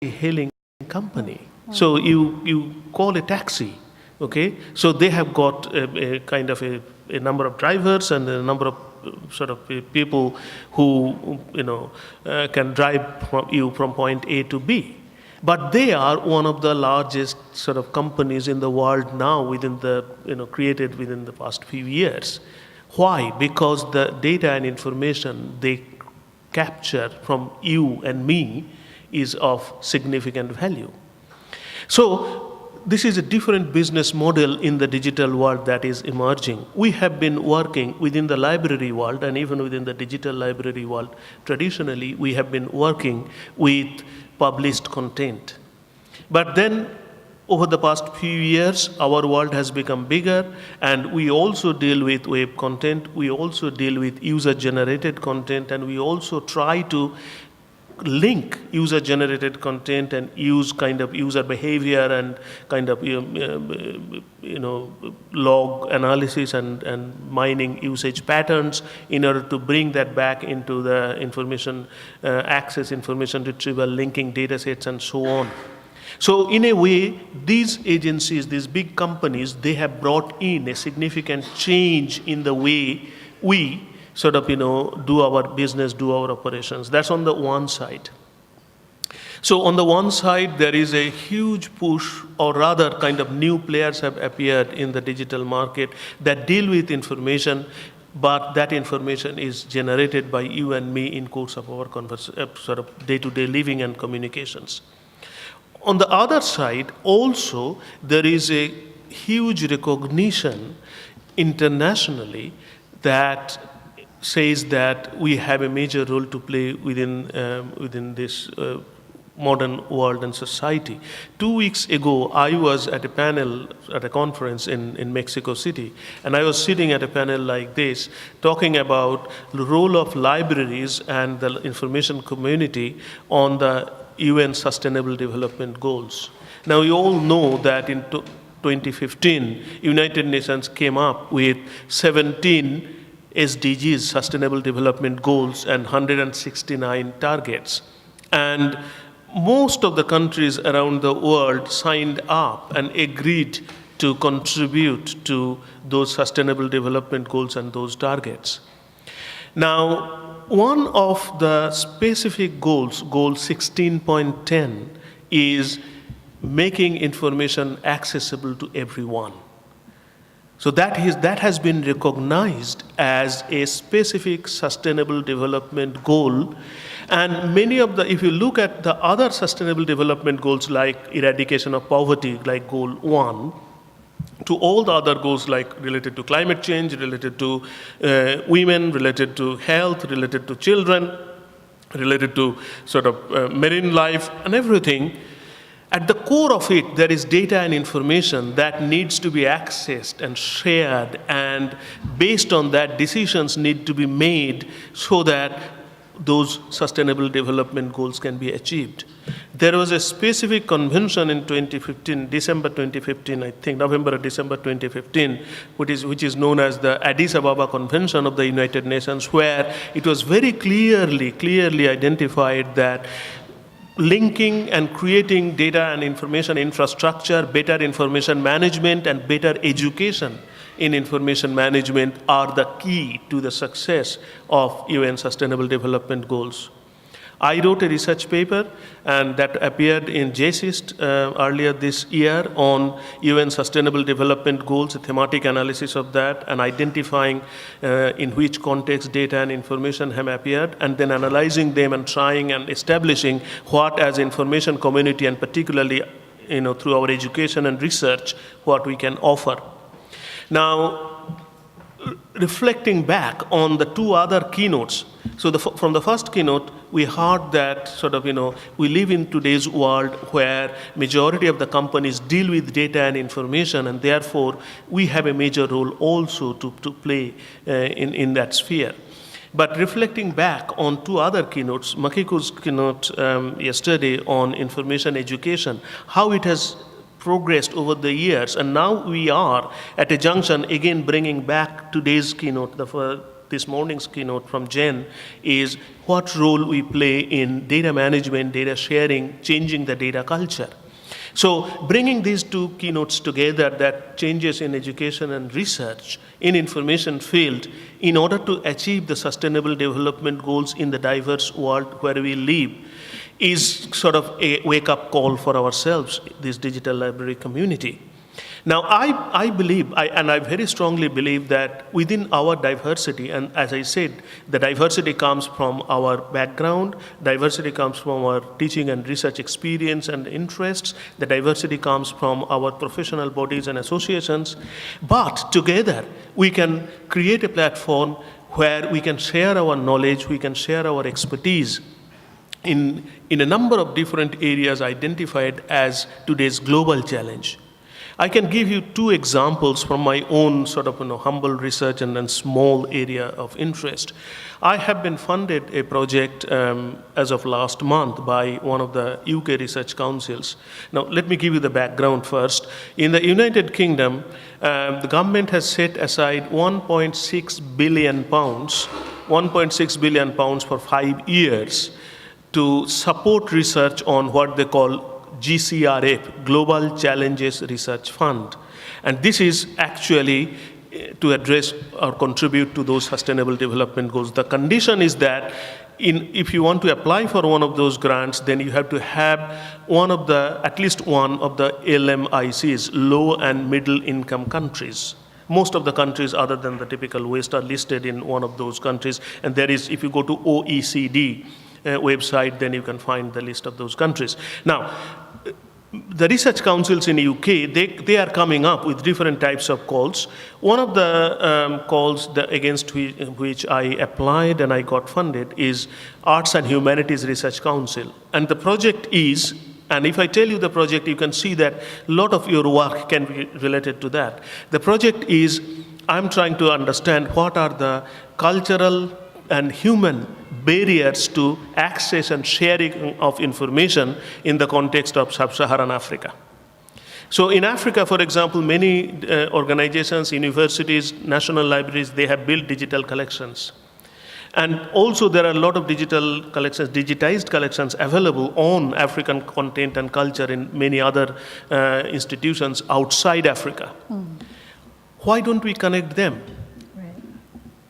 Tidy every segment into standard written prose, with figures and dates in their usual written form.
hailing company. So you call a taxi, okay? So they have got a kind of a number of drivers and a number of sort of people who can drive you from point A to B. But they are one of the largest sort of companies in the world now within the, created within the past few years. Why? Because the data and information they capture from you and me is of significant value. So this is a different business model in the digital world that is emerging. We have been working within the library world and even within the digital library world. Traditionally, we have been working with published content. But then over the past few years, our world has become bigger, and we also deal with web content, we also deal with user-generated content, and we also try to link user-generated content and use kind of user behavior and kind of log analysis and mining usage patterns in order to bring that back into the information access, information retrieval, linking data sets, and so on. So in a way, these agencies, these big companies, they have brought in a significant change in the way we sort of, do our business, do our operations. That's on the one side. So on the one side, there is a huge push, or rather kind of new players have appeared in the digital market that deal with information, but that information is generated by you and me in course of our sort of day-to-day living and communications. On the other side, also, there is a huge recognition internationally that says that we have a major role to play within this modern world and society. 2 weeks ago, I was at a panel at a conference in Mexico City, and I was sitting at a panel like this, talking about the role of libraries and the information community on the UN Sustainable Development Goals. Now, you all know that in 2015, United Nations came up with 17 SDGs, Sustainable Development Goals, and 169 targets. And most of the countries around the world signed up and agreed to contribute to those Sustainable Development Goals and those targets. Now, one of the specific goals, Goal 16.10, is making information accessible to everyone. So that has been recognized as a specific sustainable development goal. And many of if you look at the other sustainable development goals like eradication of poverty, like Goal 1, to all the other goals like related to climate change, related to women, related to health, related to children, related to sort of marine life and everything, at the core of it, there is data and information that needs to be accessed and shared, and based on that, decisions need to be made so that those sustainable development goals can be achieved. There was a specific convention in 2015, December 2015, I think, November or December 2015, which is known as the Addis Ababa Convention of the United Nations, where it was very clearly identified that linking and creating data and information infrastructure, better information management, and better education in information management are the key to the success of UN Sustainable Development Goals. I wrote a research paper, and that appeared in JSIST earlier this year on UN Sustainable Development Goals, a thematic analysis of that, and identifying in which context data and information have appeared, and then analyzing them and trying and establishing what, as information community, and particularly through our education and research, what we can offer. Now, reflecting back on the two other keynotes, so from the first keynote, we heard that sort of, we live in today's world where majority of the companies deal with data and information, and therefore we have a major role also to play in that sphere. But reflecting back on two other keynotes, Makiko's keynote yesterday on information education, how it has progressed over the years, and now we are at a junction, again bringing back today's keynote, the this morning's keynote from Jen is what role we play in data management, data sharing, changing the data culture. So bringing these two keynotes together, that changes in education and research in information field in order to achieve the sustainable development goals in the diverse world where we live, is sort of a wake-up call for ourselves, this digital library community. Now, I believe, and I very strongly believe that within our diversity, and as I said, the diversity comes from our background, diversity comes from our teaching and research experience and interests, the diversity comes from our professional bodies and associations, but together we can create a platform where we can share our knowledge, we can share our expertise in a number of different areas identified as today's global challenge. I can give you two examples from my own sort of humble research and then small area of interest. I have been funded a project as of last month by one of the UK research councils. Now, let me give you the background first. In the United Kingdom, the government has set aside £1.6 billion, £1.6 billion for 5 years to support research on what they call GCRF, Global Challenges Research Fund. And this is actually to address or contribute to those sustainable development goals. The condition is that if you want to apply for one of those grants, then you have to have at least one of the LMICs, low and middle income countries. Most of the countries other than the typical West are listed in one of those countries. And there is, if you go to OECD website, then you can find the list of those countries. Now, the research councils in the UK, they are coming up with different types of calls. One of the calls against which I applied and I got funded is Arts and Humanities Research Council. And the project is, and if I tell you the project, you can see that a lot of your work can be related to that. The project is, I'm trying to understand what are the cultural and human barriers to access and sharing of information in the context of sub-Saharan Africa. So in Africa, for example, many organizations, universities, national libraries, they have built digital collections. And also there are a lot of digital collections, digitized collections available on African content and culture in many other institutions outside Africa. Why don't we connect them?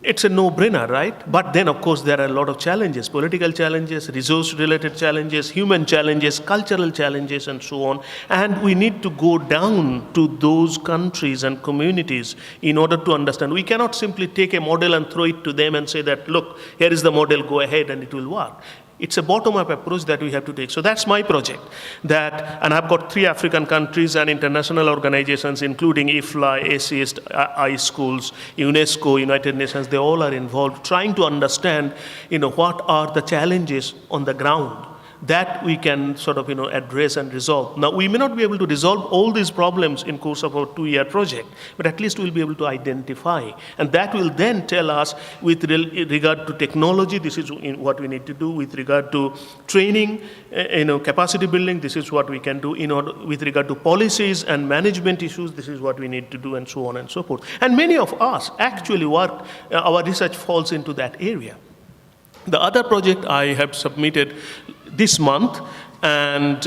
It's a no-brainer, right? But then, of course, there are a lot of challenges, political challenges, resource-related challenges, human challenges, cultural challenges, and so on. And we need to go down to those countries and communities in order to understand. We cannot simply take a model and throw it to them and say that, look, here is the model, go ahead, and it will work. It's a bottom-up approach that we have to take. So that's my project. And I've got 3 African countries and international organizations, including IFLA, ACIST, iSchools, UNESCO, United Nations. They all are involved, trying to understand, what are the challenges on the ground that we can sort of, address and resolve. Now, we may not be able to resolve all these problems in course of our 2-year project, but at least we'll be able to identify. And that will then tell us, with regard to technology, this is what we need to do. With regard to training, capacity building, this is what we can do. With regard to policies and management issues, this is what we need to do, and so on and so forth. And many of us actually work, our research falls into that area. The other project I have submitted this month, and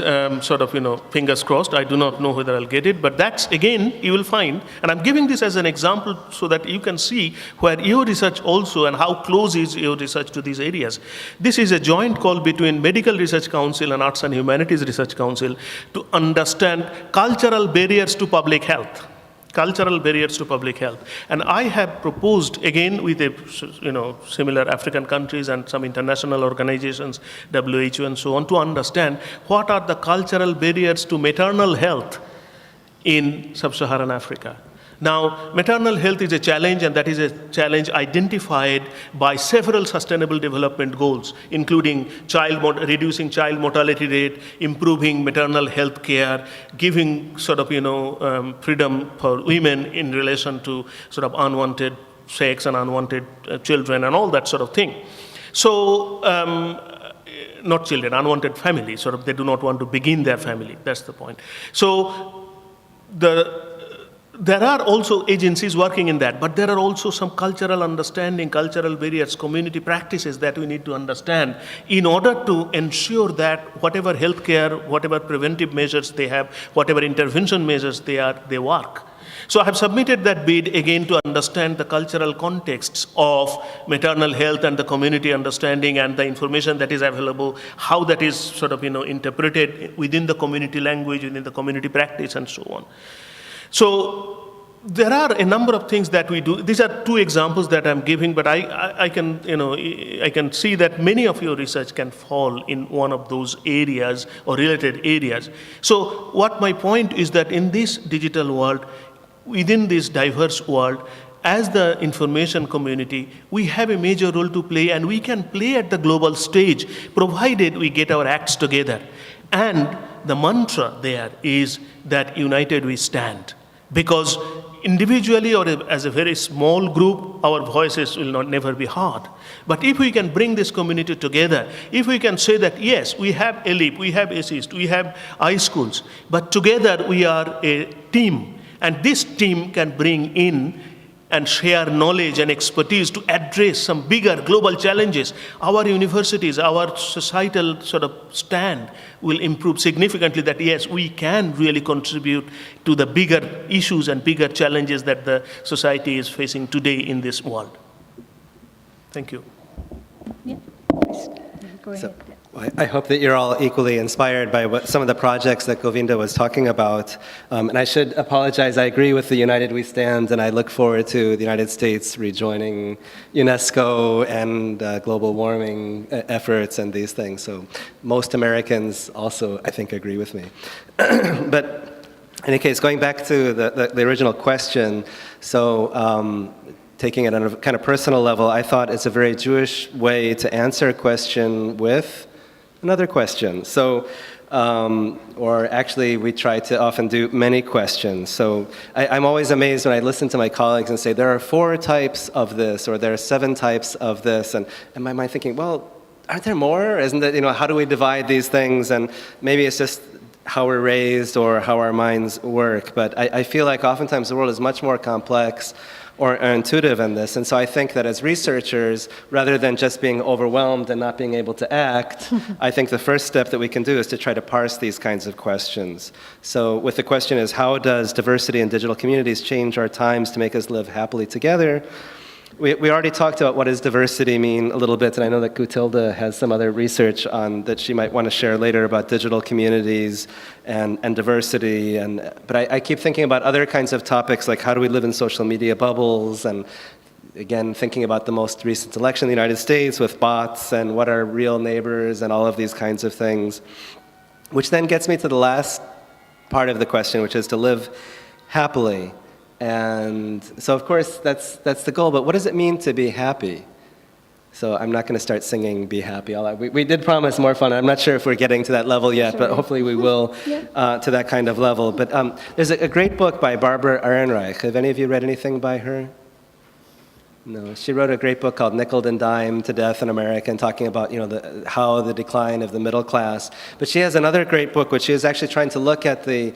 fingers crossed, I do not know whether I'll get it, but that's, again, you will find, and I'm giving this as an example so that you can see where your research also and how close is your research to these areas. This is a joint call between Medical Research Council and Arts and Humanities Research Council to understand cultural barriers to public health. Cultural barriers to public health. And I have proposed, again, with similar African countries and some international organizations, WHO and so on, to understand what are the cultural barriers to maternal health in sub-Saharan Africa. Now, maternal health is a challenge, and that is a challenge identified by several sustainable development goals, including reducing child mortality rate, improving maternal health care, giving freedom for women in relation to unwanted sex and unwanted children and all that sort of thing. So, not children, unwanted family, they do not want to begin their family, that's the point. So, there are also agencies working in that, but there are also some cultural understanding, cultural barriers, community practices that we need to understand in order to ensure that whatever healthcare, whatever preventive measures they have, whatever intervention measures they work. So I have submitted that bid again to understand the cultural contexts of maternal health and the community understanding and the information that is available, how that is sort of interpreted within the community language, within the community practice, and so on. So there are a number of things that we do. These are two examples that I'm giving, but I can see that many of your research can fall in one of those areas or related areas. So what my point is that in this digital world, within this diverse world, as the information community, we have a major role to play, and we can play at the global stage, provided we get our acts together. And the mantra there is that united we stand. Because individually or as a very small group, our voices will never be heard. But if we can bring this community together, if we can say that, yes, we have A-LIEP, we have ASIST, we have iSchools, but together we are a team, and this team can bring in and share knowledge and expertise to address some bigger global challenges, our universities, our societal sort of stand will improve significantly, that yes, we can really contribute to the bigger issues and bigger challenges that the society is facing today in this world. Thank you. Yeah, go ahead. I hope that you're all equally inspired by some of the projects that Gobinda was talking about. And I should apologize, I agree with the United We Stand, and I look forward to the United States rejoining UNESCO and global warming efforts and these things. So most Americans also, I think, agree with me. But in any case, going back to the original question, so taking it on a kind of personal level, I thought it's a very Jewish way to answer a question with another question. So, or actually we try to often do many questions. So I'm always amazed when I listen to my colleagues and say, there are 4 types of this, or there are 7 types of this, and in my mind thinking, well, aren't there more? Isn't it, how do we divide these things? And maybe it's just how we're raised or how our minds work. But I feel like oftentimes the world is much more complex or intuitive in this. And so I think that as researchers, rather than just being overwhelmed and not being able to act, I think the first step that we can do is to try to parse these kinds of questions. So with the question is, how does diversity in digital communities change our times to make us live happily together? We already talked about what does diversity mean a little bit, and I know that Kultida has some other research on that she might want to share later about digital communities and diversity. But I keep thinking about other kinds of topics, like how do we live in social media bubbles, and again, thinking about the most recent election in the United States with bots and what are real neighbors and all of these kinds of things. Which then gets me to the last part of the question, which is to live happily. And so, of course, that's the goal. But what does it mean to be happy? So I'm not going to start singing "Be Happy." We did promise more fun. I'm not sure if we're getting to that level yet, but hopefully we will to that kind of level. But there's a great book by Barbara Ehrenreich. Have any of you read anything by her? No. She wrote a great book called "Nickel and Dime to Death in America," and talking about how the decline of the middle class. But she has another great book, which she is actually trying to look at the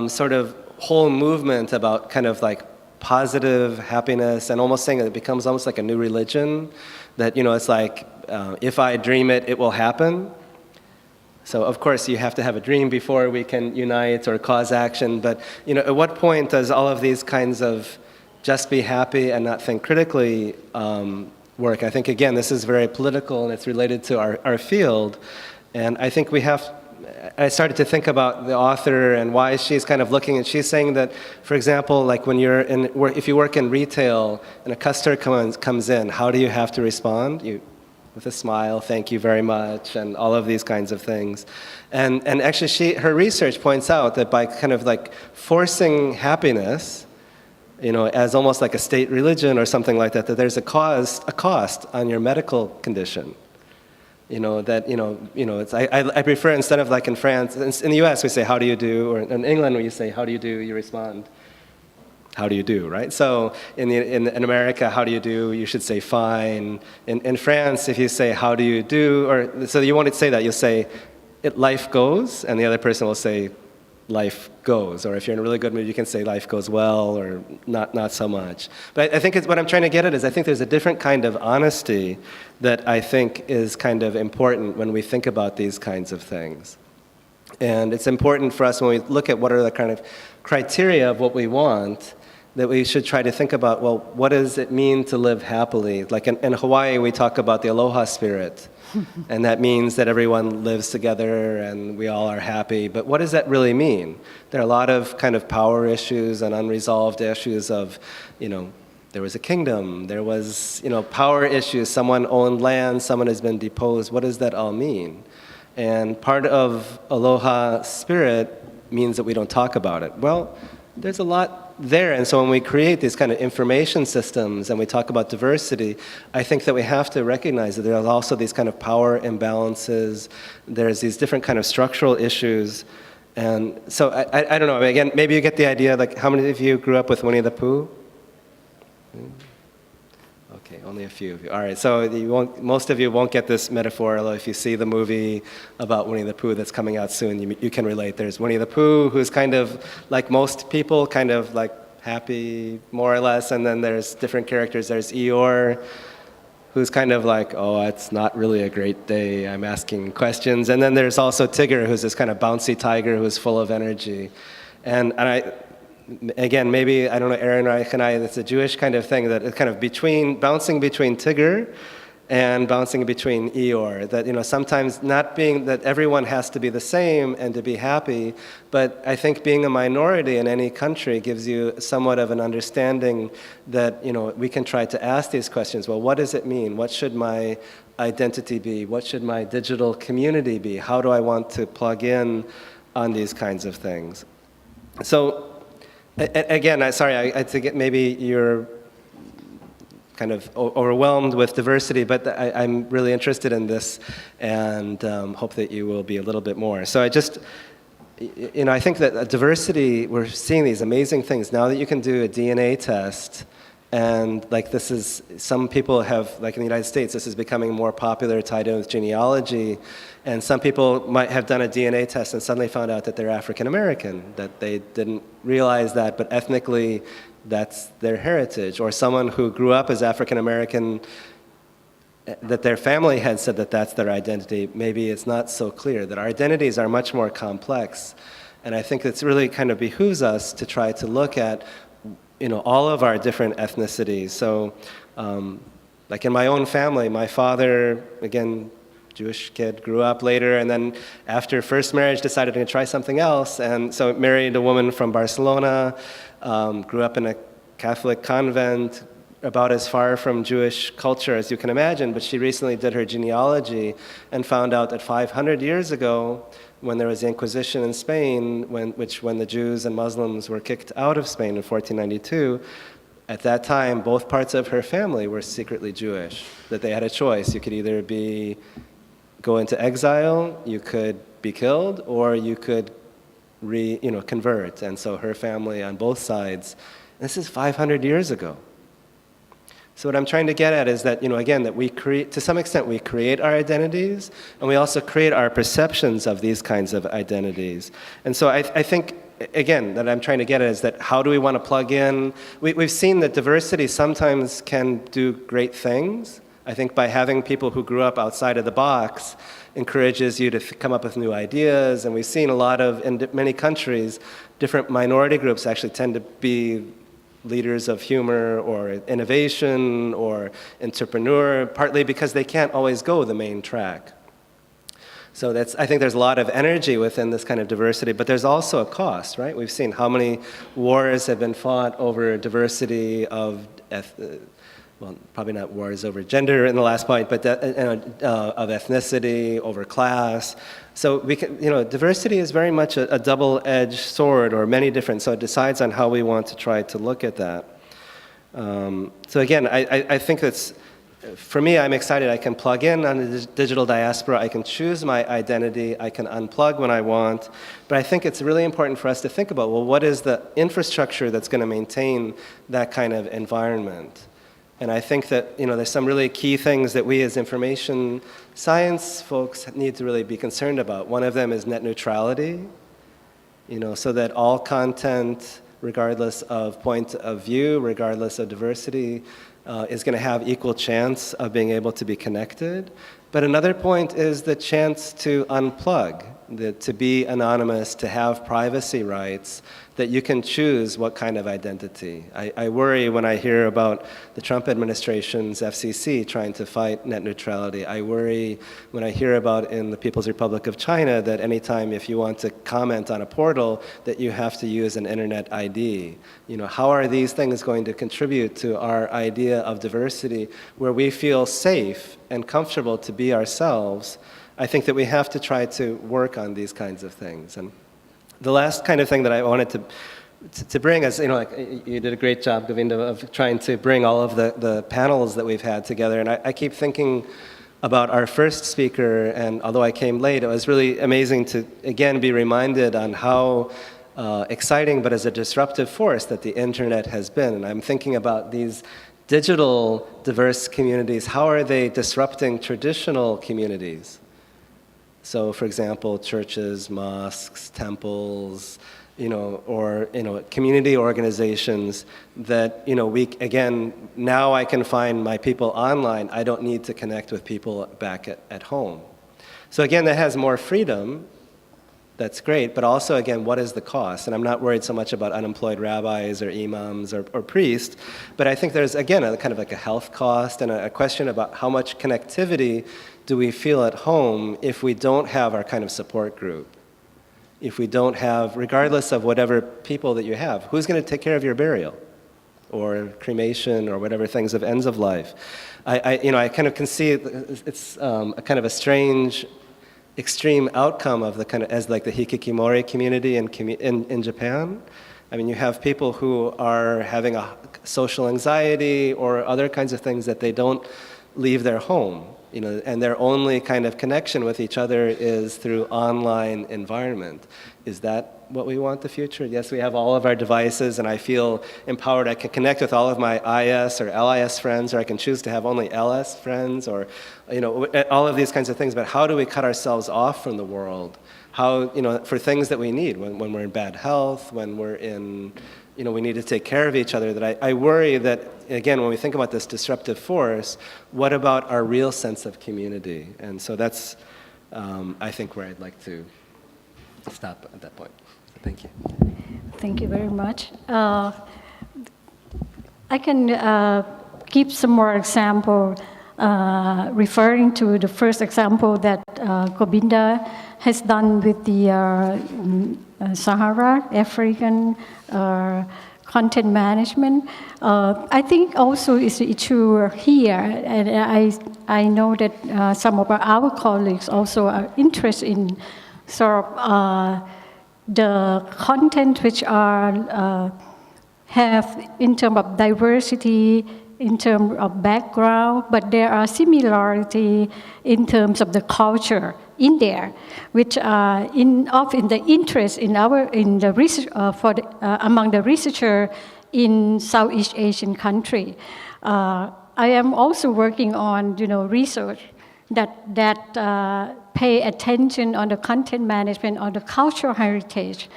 sort of whole movement about kind of like positive happiness, and almost saying that it becomes almost like a new religion, that it's like if I dream it, it will happen. So of course you have to have a dream before we can unite or cause action, but at what point does all of these kinds of just be happy and not think critically work? I think again this is very political and it's related to our field, and I think I started to think about the author and why she's kind of looking, and she's saying that, for example, like when if you work in retail and a customer comes in, how do you have to respond? With a smile, thank you very much, and all of these kinds of things. And actually her research points out that by kind of like forcing happiness, as almost like a state religion or something like that, that there's a cost on your medical condition. I prefer, instead of like in France, in the US we say, how do you do? Or in England when you say, how do you do? You respond, how do you do, right? So in America, how do you do? You should say fine. In France, if you say, how do you do? So you won't say that, you'll say, life goes, and the other person will say, life goes, or if you're in a really good mood, you can say life goes well, or not so much. But I think what I'm trying to get at is I think there's a different kind of honesty that I think is kind of important when we think about these kinds of things. And it's important for us when we look at what are the kind of criteria of what we want, that we should try to think about, well, what does it mean to live happily? Like in Hawaii, we talk about the aloha spirit. And that means that everyone lives together and we all are happy. But what does that really mean? There are a lot of kind of power issues and unresolved issues of, there was a kingdom, there was, power issues, someone owned land, someone has been deposed. What does that all mean? And part of aloha spirit means that we don't talk about it. Well, there's a lot there, and so when we create these kind of information systems and we talk about diversity, I think that we have to recognize that there are also these kind of power imbalances, there's these different kind of structural issues, and so I don't know, again, maybe you get the idea, like how many of you grew up with Winnie the Pooh? Okay, only a few of you. All right, so most of you won't get this metaphor, although if you see the movie about Winnie the Pooh that's coming out soon, you can relate. There's Winnie the Pooh, who's kind of like most people, kind of like happy, more or less, and then there's different characters. There's Eeyore, who's kind of like, oh, it's not really a great day, I'm asking questions. And then there's also Tigger, who's this kind of bouncy tiger who's full of energy. And again, maybe, I don't know, Aaron and I, it's a Jewish kind of thing that it's kind of bouncing between Tigger and bouncing between Eeyore. That, sometimes not being that everyone has to be the same and to be happy, but I think being a minority in any country gives you somewhat of an understanding that, we can try to ask these questions. Well, what does it mean? What should my identity be? What should my digital community be? How do I want to plug in on these kinds of things? So, again, I think maybe you're kind of overwhelmed with diversity, but I'm really interested in this and hope that you will be a little bit more. So I think that diversity, we're seeing these amazing things. Now that you can do a DNA test, and some people have, like in the United States, this is becoming more popular, tied in with genealogy. And some people might have done a DNA test and suddenly found out that they're African American, that they didn't realize that, but ethnically that's their heritage. Or someone who grew up as African American, that their family had said that that's their identity. Maybe it's not so clear, that our identities are much more complex. And I think it's really kind of behooves us to try to look at all of our different ethnicities. So, like in my own family, my father, again, Jewish kid, grew up later, and then after first marriage decided to try something else, and so married a woman from Barcelona, grew up in a Catholic convent, about as far from Jewish culture as you can imagine, but she recently did her genealogy and found out that 500 years ago, when there was the Inquisition in Spain, when the Jews and Muslims were kicked out of Spain in 1492, at that time, both parts of her family were secretly Jewish, that they had a choice. You could either go into exile, you could be killed, or you could convert. And so her family on both sides, this is 500 years ago. So what I'm trying to get at is that, again, that we create, to some extent, we create our identities, and we also create our perceptions of these kinds of identities. And so I think, again, that I'm trying to get at is that how do we want to plug in? We've seen that diversity sometimes can do great things. I think by having people who grew up outside of the box encourages you to come up with new ideas, and we've seen a lot of, in many countries, different minority groups actually tend to be leaders of humor or innovation or entrepreneur, partly because they can't always go the main track. So I think there's a lot of energy within this kind of diversity, but there's also a cost, right? We've seen how many wars have been fought over diversity of, well, probably not wars over gender in the last point, but of ethnicity, over class. So we can, diversity is very much a double-edged sword, or many different. So it decides on how we want to try to look at that. So again, I think that's, for me, I'm excited. I can plug in on the digital diaspora. I can choose my identity. I can unplug when I want. But I think it's really important for us to think about, well, what is the infrastructure that's going to maintain that kind of environment? And I think that there's some really key things that we as information science folks need to really be concerned about. One of them is net neutrality. so that all content, regardless of point of view, regardless of diversity, is going to have equal chance of being able to be connected. But another point is the chance to unplug, to be anonymous, to have privacy rights, that you can choose what kind of identity. I worry when I hear about the Trump administration's FCC trying to fight net neutrality. I worry when I hear about in the People's Republic of China that anytime if you want to comment on a portal that you have to use an internet ID. How are these things going to contribute to our idea of diversity where we feel safe and comfortable to be ourselves? I think that we have to try to work on these kinds of things. And the last kind of thing that I wanted to bring is, you did a great job, Gobinda, of trying to bring all of the panels that we've had together. And I keep thinking about our first speaker, and although I came late, it was really amazing to, again, be reminded on how exciting but as a disruptive force that the internet has been. And I'm thinking about these digital diverse communities. How are they disrupting traditional communities? So, for example, churches, mosques, temples, or community organizations that now I can find my people online. I don't need to connect with people back at home. So again, that has more freedom. That's great, but also again, what is the cost? And I'm not worried so much about unemployed rabbis or imams or priests, but I think there's again a kind of like a health cost and a question about how much connectivity do we feel at home if we don't have our kind of support group? If we don't have, regardless of whatever people that you have, who's going to take care of your burial or cremation or whatever things of ends of life? I kind of can see it's a kind of a strange, extreme outcome of the kind of as like the hikikomori community in Japan. I mean, you have people who are having a social anxiety or other kinds of things that they don't leave their home. And their only kind of connection with each other is through online environment. Is that what we want the future? Yes, we have all of our devices, and I feel empowered. I can connect with all of my IS or LIS friends, or I can choose to have only LS friends, or all of these kinds of things. But how do we cut ourselves off from the world? How for things that we need when we're in bad health, when we're in we need to take care of each other, that I worry that, again, when we think about this disruptive force, what about our real sense of community? And so that's, I think, where I'd like to stop at that point. Thank you. Thank you very much. I can give some more example, referring to the first example that Gobinda has done with the Sahara African content management. I think also is an issue here, and I know that some of our colleagues also are interested in sort of the content which are have in terms of diversity, in terms of background, but there are similarity in terms of the culture in there, which are often the interest in the research among the researcher in Southeast Asian country. I am also working on research that pay attention on the content management on the cultural heritage.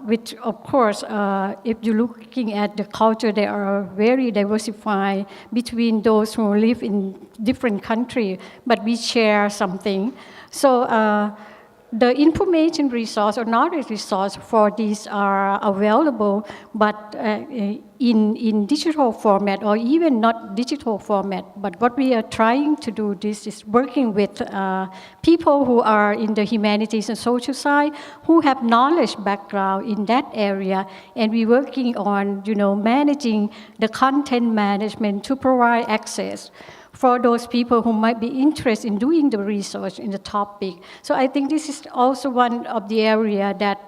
Which, of course, if you're looking at the culture, they are very diversified between those who live in different countries, but we share something. So the information resource or knowledge resource for these are available, but in digital format or even not digital format. But what we are trying to do this is working with people who are in the humanities and social side who have knowledge background in that area, and we're working on managing the content management to provide access for those people who might be interested in doing the research in the topic. So I think this is also one of the area that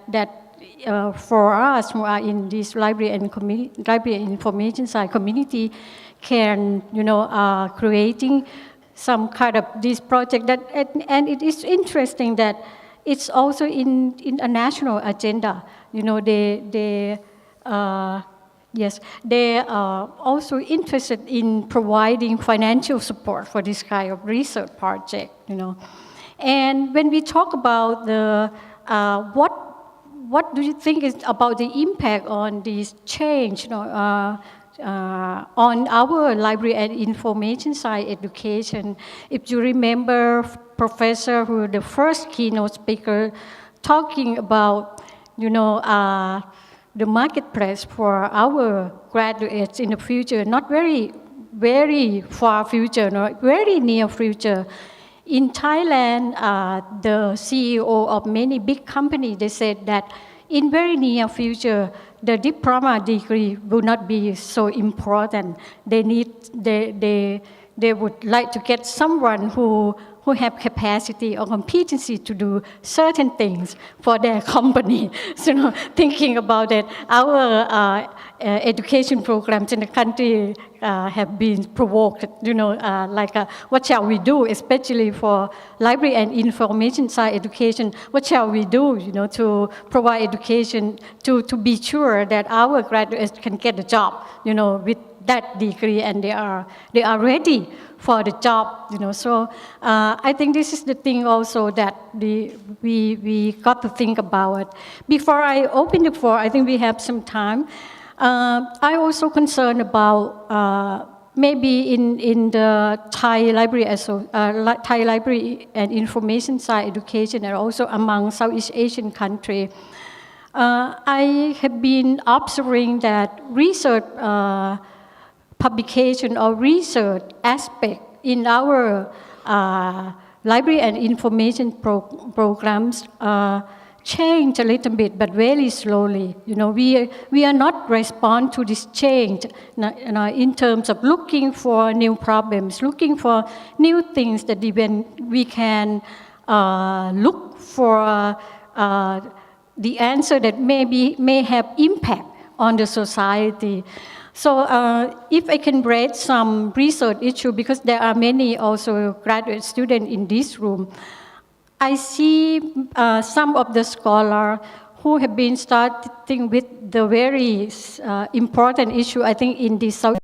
for us who are in this library and information side community can, creating some kind of this project that, and it is interesting that it's also in a national agenda. Yes, they are also interested in providing financial support for this kind of research project, And when we talk about the what do you think is about the impact on this change, on our library and information science education? If you remember, Professor, who the first keynote speaker, talking about, the marketplace for our graduates in the future, not very, very far future, very near future. In Thailand, the CEO of many big companies, they said that in very near future, the diploma degree will not be so important. They would like to get someone who have capacity or competency to do certain things for their company. So, thinking about it, our education programs in the country have been provoked, what shall we do, especially for library and information science education, what shall we do, to provide education, to be sure that our graduates can get a job, with that degree, and they are ready for the job, So I think this is the thing also that we got to think about. Before I open the floor, I think we have some time. I also concerned about maybe in the Thai library, Thai library and information science education, and also among Southeast Asian countries. I have been observing that research publication or research aspect in our library and information programs change a little bit, but very slowly. We are not respond to this change in terms of looking for new problems, looking for new things that even we can look for the answer that may have impact on the society. So if I can raise some research issue, because there are many also graduate students in this room, I see some of the scholars who have been starting with the very important issue, I think, in the South